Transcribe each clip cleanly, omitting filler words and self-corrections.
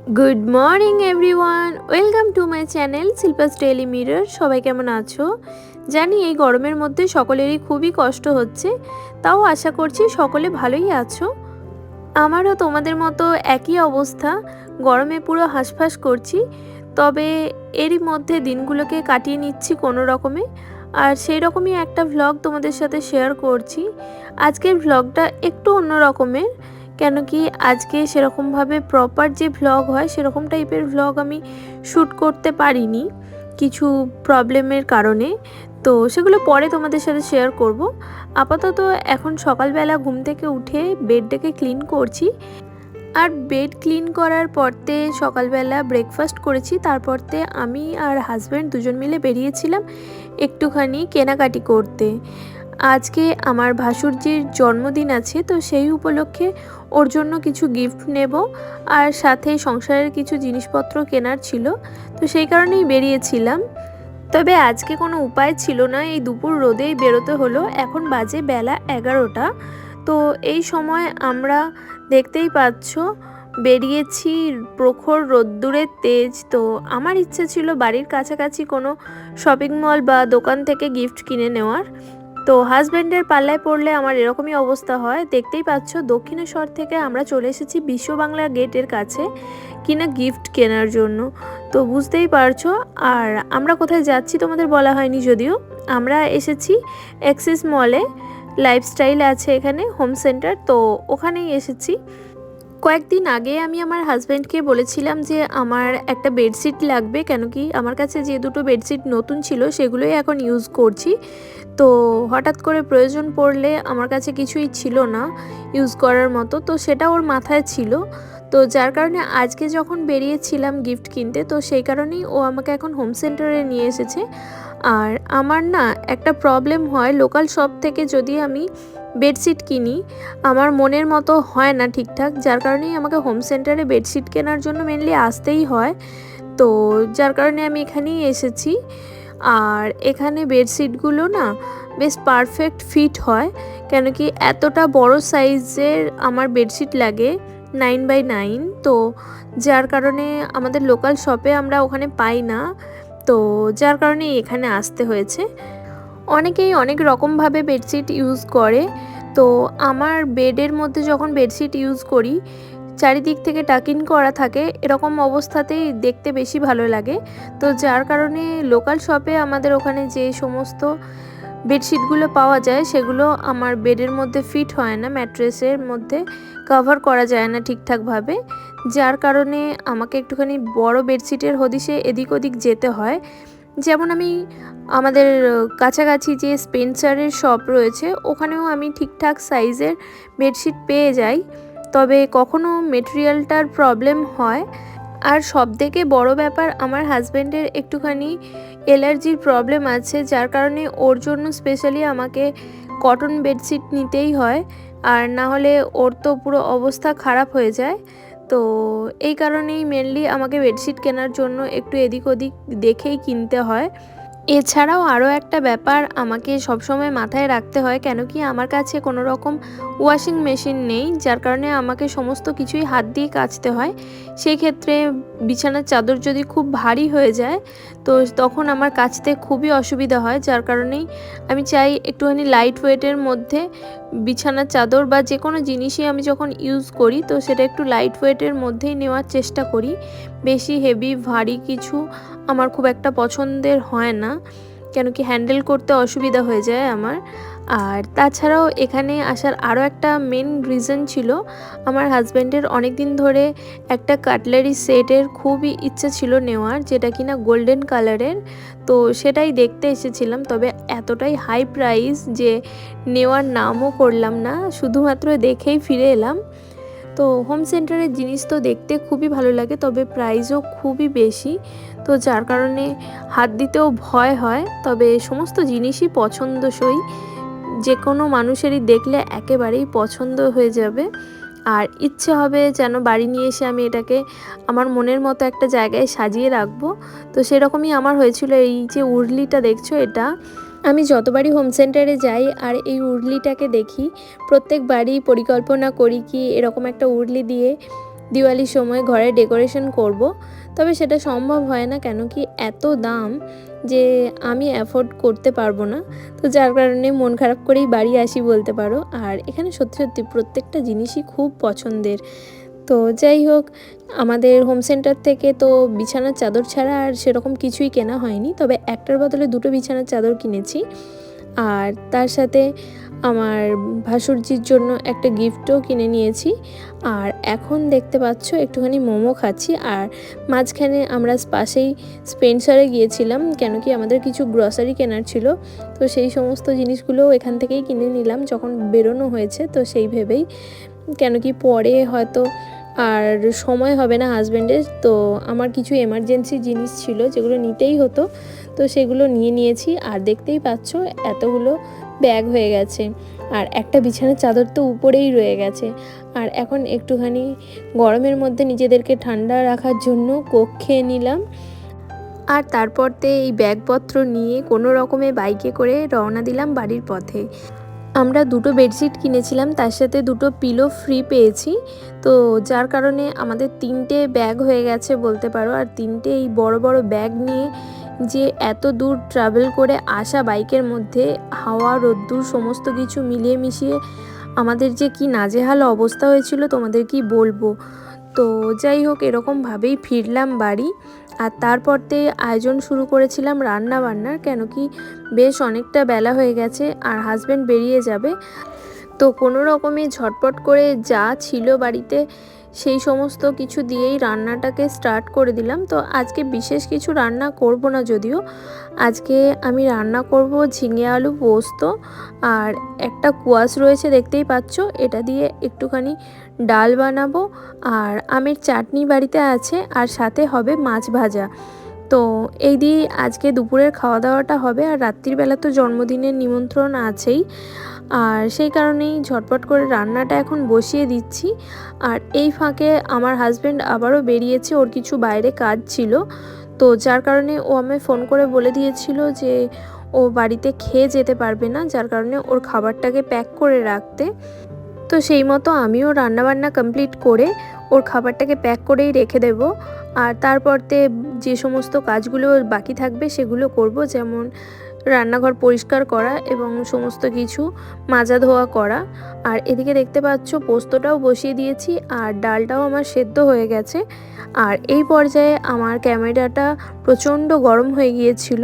Good morning everyone, welcome to my channel Shilpa's daily mirror. সবাই কেমন আছো? জানি এই গরমের মধ্যে সকলেরই খুবই কষ্ট হচ্ছে, তাও আশা করছি সকলে ভালোই আছো। আমারও তোমাদের মতো একই অবস্থা, গরমে পুরো হাঁসফাঁস করছি। তবে এরই মধ্যে দিনগুলোকে কাটিয়ে নিচ্ছি কোনো রকমে। আর সেই রকমই একটা ভ্লগ তোমাদের সাথে শেয়ার করছি। আজকের ভ্লগটা একটু অন্য রকমের, কেন কি আজকে সেরকমভাবে প্রপার যে ভ্লগ হয় সেরকম টাইপের ভ্লগ আমি শ্যুট করতে পারিনি কিছু প্রবলেমের কারণে। তো সেগুলো পরে তোমাদের সাথে শেয়ার করব। আপাতত এখন সকালবেলা ঘুম থেকে উঠে বেডটাকে ক্লিন করছি। আর বেড ক্লিন করার পরতে সকালবেলা ব্রেকফাস্ট করেছি। তারপরতে আমি আর হাজব্যান্ড দুজন মিলে বেরিয়েছিলাম একটুখানি কেনাকাটি করতে। আজকে আমার ভাসুরজির জন্মদিন আছে, তো সেই উপলক্ষে ওর জন্য কিছু গিফট নেব আর সাথে সংসারের কিছু জিনিসপত্র কেনার ছিল, তো সেই কারণেই বেরিয়েছিলাম। তবে আজকে কোনো উপায় ছিল না, এই দুপুর রোদেই বেরোতে হলো। এখন বাজে বেলা 11টা। তো এই সময় আমরা দেখতেই পাচ্ছ বেরিয়েছি প্রখর রোদ্দুরের তেজ। তো আমার ইচ্ছে ছিল বাড়ির কাছাকাছি কোনো শপিং মল বা দোকান থেকে গিফট কিনে নেওয়ার। তো হাজব্যান্ডের পাল্লায় পড়লে আমার এরকমই অবস্থা হয়। দেখতেই পাচ্ছ দক্ষিণেশ্বর থেকে আমরা চলে এসেছি বিশ্ব বাংলা গেটের কাছে কিনা গিফট কেনার জন্য। তো বুঝতেই পারছো। আর আমরা কোথায় যাচ্ছি তোমাদের বলা হয়নি, যদিও আমরা এসেছি অ্যাক্সিস মলে। লাইফস্টাইল আছে এখানে, হোম সেন্টার, তো ওখানেই এসেছি। কয়েকদিন আগে আমি আমার হাজব্যান্ডকে বলেছিলাম যে আমার একটা বেডশিট লাগবে, কেন কি আমার কাছে যে দুটো বেডশিট নতুন ছিল সেগুলোই এখন ইউজ করছি। তো হঠাৎ করে প্রয়োজন পড়লে আমার কাছে কিছুই ছিল না ইউজ করার মতো, তো সেটা ওর মাথায় ছিল। তো যার কারণে আজকে যখন বেরিয়েছিলাম গিফট কিনতে, তো সেই কারণেই ও আমাকে এখন হোম সেন্টারে নিয়ে এসেছে। আর আমার না একটা প্রবলেম হয়, লোকাল শপ থেকে যদি আমি বেডশিট কিনি আমার মনের মতো হয় না ঠিকঠাক, যার কারণেই আমাকে হোম সেন্টারে বেডশিট কেনার জন্য মেনলি আসতেই হয়। তো যার কারণে আমি এখানেই এসেছি। আর এখানে বেডশিটগুলো না বেশ পারফেক্ট ফিট হয়, কেন কি এতটা বড় সাইজের আমার বেডশিট লাগে 9x9। তো যার কারণে আমাদের লোকাল শপে আমরা ওখানে পাই না, তো যার কারণে এখানে আসতে হয়েছে। অনেকেই অনেক রকমভাবে বেডশিট ইউজ করে। তো আমার বেডের মধ্যে যখন বেডশিট ইউজ করি চারিদিক থেকে টাকিন করা থাকে, এরকম অবস্থাতেই দেখতে বেশি ভালো লাগে। তো যার কারণে লোকাল শপে আমাদের ওখানে যে সমস্ত বেডশিটগুলো পাওয়া যায় সেগুলো আমার বেডের মধ্যে ফিট হয় না, ম্যাট্রেসের মধ্যে কভার করা যায় না ঠিকঠাকভাবে। যার কারণে আমাকে একটুখানি বড় বেডশিটের হদিশে এদিক ওদিক যেতে হয়। যেমন আমি আমাদের কাছাকাছি যে স্পেন্সারের শপ রয়েছে ওখানেও আমি ঠিকঠাক সাইজের বেডশিট পেয়ে যাই, তবে কখনো মেটেরিয়ালটার প্রবলেম হয়। আর সবথেকে বড় ব্যাপার, আমার হাজব্যান্ডের একটুখানি অ্যালার্জির প্রবলেম আছে, যার কারণে ওর জন্য স্পেশালি আমাকে কটন বেডশিট নিতেই হয়, আর না হলে ওর তো পুরো অবস্থা খারাপ হয়ে যায়। তো এই কারণেই মেনলি আমাকে বেডশিট কেনার জন্য একটু এদিক ওদিক দেখেই কিনতে হয়। এছাড়াও আরও একটা ব্যাপার আমাকে সবসময় মাথায় রাখতে হয়, কেন কি আমার কাছে কোনো রকম ওয়াশিং মেশিন নেই, যার কারণে আমাকে সমস্ত কিছুই হাত দিয়ে কাচতে হয়। সেই ক্ষেত্রে বিছানার চাদর যদি খুব ভারী হয়ে যায় তো তখন আমার কাচতে খুবই অসুবিধা হয়। যার কারণেই আমি চাই একটুখানি লাইট ওয়েটের মধ্যে বিছানার চাদর বা যে কোনো জিনিসই আমি যখন ইউজ করি তো সেটা একটু লাইট ওয়েটের মধ্যেই নেওয়ার চেষ্টা করি। বেশি হেভি ভারী কিছু আমার খুব একটা পছন্দের হয় না, কেন কি হ্যান্ডেল করতে অসুবিধা হয়ে যায় আমার। আর তাছাড়াও এখানে আসার আরও একটা মেন রিজন ছিল, আমার হাজব্যান্ডের অনেক দিন ধরে একটা কাটলারি সেটের খুবই ইচ্ছে ছিল নেওয়ার, যেটা কিনা গোল্ডেন কালারের। তো সেটাই দেখতে এসেছিলাম, তবে এতটাই হাই প্রাইস যে নেওয়ার নামও করলাম না, শুধুমাত্র দেখেই ফিরে এলাম। তো হোম সেন্টারের জিনিস তো দেখতে খুবই ভালো লাগে, তবে প্রাইসও খুবই বেশি, তো যার কারণে হাত দিতেও ভয় হয়। তবে সমস্ত জিনিসই পছন্দসই, যে কোনো মানুষেরই দেখলে একেবারেই পছন্দ হয়ে যাবে। আর ইচ্ছে হবে যেন বাড়ি নিয়ে এসে আমি এটাকে আমার মনের মতো একটা জায়গায় সাজিয়ে রাখবো। তো সেরকমই আমার হয়েছিল। এই যে উর্লিটা দেখছো, এটা আমি যতবারই হোম সেন্টারে যাই আর এই উর্লিটাকে দেখি প্রত্যেকবারই পরিকল্পনা করি কি এরকম একটা উর্লি দিয়ে দিওয়ালির সময় ঘরে ডেকোরেশন করব। তবে সেটা সম্ভব হয় না, কেন কি এত দাম যে আমি অ্যাফোর্ড করতে পারবো না। তো যার কারণে মন খারাপ করেই বাড়ি আসি বলতে পারো। আর এখানে সত্যি সত্যি প্রত্যেকটা জিনিসই খুব পছন্দের। তো যাই হোক, আমাদের হোম সেন্টার থেকে তো বিছানার চাদর ছাড়া আর সেরকম কিছুই কেনা হয়নি, তবে একটার বদলে দুটো বিছানার চাদর কিনেছি। আর তার সাথে আমার ভাসুরজির জন্য একটা গিফটও কিনে নিয়েছি। আর এখন দেখতে পাচ্ছ একটুখানি মোমো খাচ্ছি। আর মাঝখানে আমরা পাশেই স্পেন্সারে গিয়েছিলাম, কেন কি আমাদের কিছু গ্রসারি কেনার ছিল। তো সেই সমস্ত জিনিসগুলো এখান থেকেই কিনে নিলাম যখন বেরোনো হয়েছে, তো সেই ভেবেই, কেন কি পরে হয়তো আর সময় হবে না হাজব্যান্ডের। তো আমার কিছু এমার্জেন্সি জিনিস ছিল যেগুলো নিতেই হতো, তো সেগুলো নিয়ে নিয়েছি। আর দেখতেই পাচ্ছ এতগুলো ব্যাগ হয়ে গেছে, আর একটা বিছানার চাদর তো উপরেই রয়ে গেছে। আর এখন একটুখানি গরমের মধ্যে নিজেদেরকে ঠান্ডা রাখার জন্য কোক খেয়ে নিলাম। আর তারপরতে এই ব্যাগপত্র নিয়ে কোনো রকমে বাইকে করে রওনা দিলাম বাড়ির পথে। আমরা দুটো বেডশিট কিনেছিলাম, তার সাথে দুটো পিলো ফ্রি পেয়েছি। তো যার কারণে আমাদের 3টে ব্যাগ হয়ে গেছে বলতে পারো। আর 3টে এই বড় বড় ব্যাগ নিয়ে যে এত দূর ট্রাভেল করে আসা বাইকের মধ্যে, হাওয়া রোদ্দুর সমস্ত কিছু মিলিয়ে মিশিয়ে আমাদের যে কি নাজেহাল অবস্থা হয়েছিল তোমাদের কি বলবো। তো যাই হোক, এরকমভাবেই ফিরলাম বাড়ি। আর তারপরতে আয়োজন শুরু করেছিলাম রান্না বান্নার, কেন কি বেশ অনেকটা বেলা হয়ে গেছে আর হাজব্যান্ড বেরিয়ে যাবে। তো কোনো রকমে ঝটপট করে যা ছিল বাড়িতে সেই সমস্ত কিছু দিয়েই রান্নাটাকে স্টার্ট করে দিলাম। তো আজকে বিশেষ কিছু রান্না করব না, যদিও আজকে আমি রান্না করব ঝিঙে আলু পোস্ত। আর একটা কুয়াশ রয়েছে দেখতেই পাচ্ছ, এটা দিয়ে একটুখানি ডাল বানাবো। আর আমের চাটনি বাড়িতে আছে, আর সাথে হবে মাছ ভাজা। তো এই দিয়ে আজকে দুপুরের খাওয়া দাওয়াটা হবে। আর রাত্রিবেলা তো জন্মদিনের নিমন্ত্রণ আছেই, আর সেই কারণেই ঝটপট করে রান্নাটা এখন বসিয়ে দিচ্ছি। আর এই ফাঁকে আমার হাজব্যান্ড আবারও বেরিয়েছে, ওর কিছু বাইরে কাজ ছিল। তো যার কারণে ও আমায় ফোন করে বলে দিয়েছিল যে ও বাড়িতে খেয়ে যেতে পারবে না, যার কারণে ওর খাবারটাকে প্যাক করে রাখতে। তো সেই মতো আমিও রান্নাবান্না কমপ্লিট করে ওর খাবারটাকে প্যাক করেই রেখে দেব। আর তারপরতে যে সমস্ত কাজগুলো বাকি থাকবে সেগুলো করব, যেমন রান্নাঘর পরিষ্কার করা এবং সমস্ত কিছু মাজা ধোয়া করা। আর এদিকে দেখতে পাচ্ছ পোস্তটাও বসিয়ে দিয়েছি, আর ডালটাও আমার সেদ্ধ হয়ে গেছে। আর এই পর্যায়ে আমার ক্যামেরাটা প্রচণ্ড গরম হয়ে গিয়েছিল।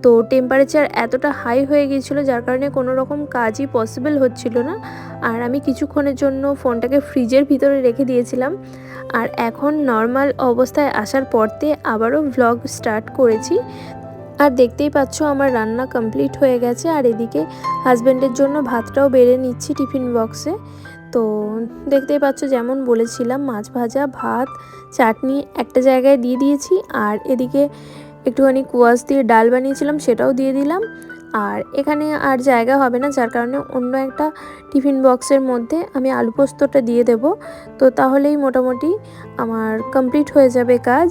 তো টেম্পারেচার এতটা হাই হয়ে গিয়েছিল, যার কারণে কোনো রকম কাজই পসিবল হচ্ছিল না। আর আমি কিছুক্ষণের জন্য ফোনটাকে ফ্রিজের ভিতরে রেখে দিয়েছিলাম। আর এখন নর্মাল অবস্থায় আসার পরতে আবারও ভ্লগ স্টার্ট করেছি। আর দেখতেই পাচ্ছ আমার রান্না কমপ্লিট হয়ে গেছে। আর এদিকে হাজব্যান্ডের জন্য ভাতটাও বেড়ে নিচ্ছি টিফিন বক্সে। তো দেখতেই পাচ্ছ যেমন বলেছিলাম, মাছ ভাজা, ভাত, চাটনি একটা জায়গায় দিয়ে দিয়েছি। আর এদিকে একটুখানি কুয়াশ দিয়ে ডাল বানিয়েছিলাম, সেটাও দিয়ে দিলাম। আর এখানে আর জায়গা হবে না, যার কারণে অন্য একটা টিফিন বক্সের মধ্যে আমি আলু পোস্তটা দিয়ে দেব। তো তাহলেই মোটামুটি আমার কমপ্লিট হয়ে যাবে কাজ।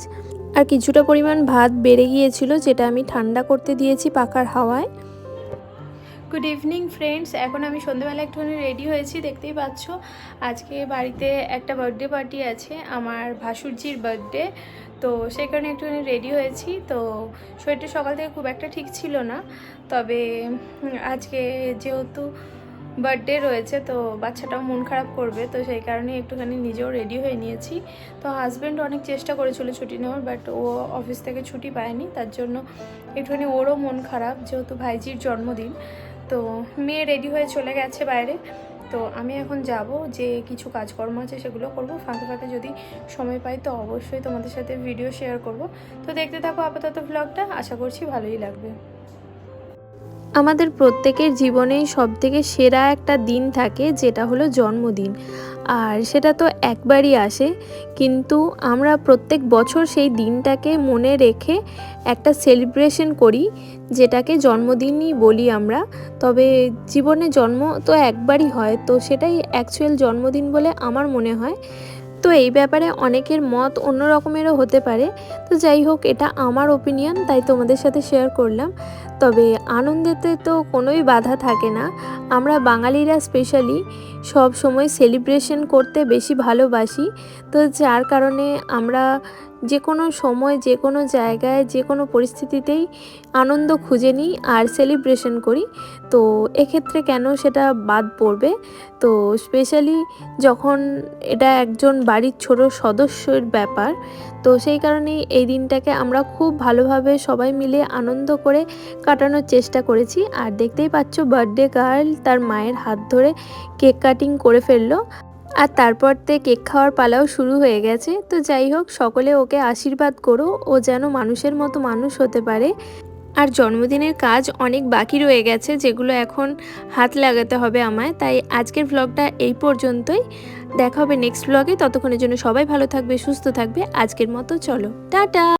আর কিছুটা পরিমাণ ভাত বেড়ে গিয়েছিল, যেটা আমি ঠান্ডা করতে দিয়েছি পাখার হাওয়ায়। গুড ইভিনিং ফ্রেন্ডস, এখন আমি সন্ধ্যেবেলা একটুখানি রেডি হয়েছি। দেখতেই পাচ্ছ আজকে বাড়িতে একটা বার্থডে পার্টি আছে, আমার ভাসুরজির বার্থডে। তো সেই কারণে একটুখানি রেডি হয়েছি। তো শরীরটা সকাল থেকে খুব একটা ঠিক ছিল না, তবে আজকে যেহেতু বার্থডে রয়েছে তো বাচ্চাটাও মন খারাপ করবে, তো সেই কারণে একটুখানি নিজেও রেডি হয়ে নিয়েছি। তো হাজব্যান্ড অনেক চেষ্টা করেছিল ছুটি নেওয়ার, বাট ও অফিস থেকে ছুটি পায়নি, তার জন্য একটুখানি ওরও মন খারাপ, যেহেতু ভাইজির জন্মদিন। তো মেয়ে রেডি হয়ে চলে গেছে বাইরে। তো আমি এখন যাব, যে কিছু কাজকর্ম আছে সেগুলো করব। ফাঁকে ফাঁকে যদি সময় পাই তো অবশ্যই তোমাদের সাথে ভিডিও শেয়ার করব। তো দেখতে থাকো আপাতত ভ্লগটা, আশা করছি ভালোই লাগবে। আমাদের প্রত্যেকের জীবনেই সবথেকে সেরা একটা দিন থাকে, যেটা হলো জন্মদিন। আর সেটা তো একবারই আসে, কিন্তু আমরা প্রত্যেক বছর সেই দিনটাকে মনে রেখে একটা সেলিব্রেশন করি, যেটাকে জন্মদিনই বলি আমরা। তবে জীবনে জন্ম তো একবারই হয়, তো সেটাই অ্যাকচুয়াল জন্মদিন বলে আমার মনে হয়। তো এই ব্যাপারে অনেকের মত অন্য রকমেরও হতে পারে। তো যাই হোক, এটা আমার ওপিনিয়ন, তাই তোমাদের সাথে শেয়ার করলাম। তবে আনন্দেতে তো কোনোই বাধা থাকে না। আমরা বাঙালিরা স্পেশালি সব সময় সেলিব্রেশন করতে বেশি ভালোবাসি। তো যার কারণে আমরা যে কোনো সময় যে কোনো জায়গায় যে কোনো পরিস্থিতিতেই আনন্দ খুঁজে নিই আর সেলিব্রেশন করি। তো এক্ষেত্রে কেন সেটা বাদ পড়বে? তো স্পেশালি যখন এটা একজন বাড়ির ছোট সদস্যের ব্যাপার, তো সেই কারণেই এই দিনটাকে আমরা খুব ভালোভাবে সবাই মিলে আনন্দ করে কাটানোর চেষ্টা করেছি। আর দেখতেই পাচ্ছ বার্থডে গার্ল তার মায়ের হাত ধরে কেক কাটিং করে ফেললো। আর তারপর কেক খাওয়ার পালাও শুরু হয়ে গেছে। তো যাই হোক, সকলে ওকে আশীর্বাদ করো, ও যেন মানুষের মতো মানুষ হতে পারে। আর জন্মদিনের কাজ অনেক বাকি রয়ে গেছে, যেগুলো এখন হাত লাগাতে হবে আমায়। তাই আজকের ভ্লগটা এই পর্যন্তই। দেখা হবে নেক্সট ভ্লগে। ততক্ষণের জন্য সবাই ভালো থাকবে, সুস্থ থাকবে। আজকের মতো চলো টাটা।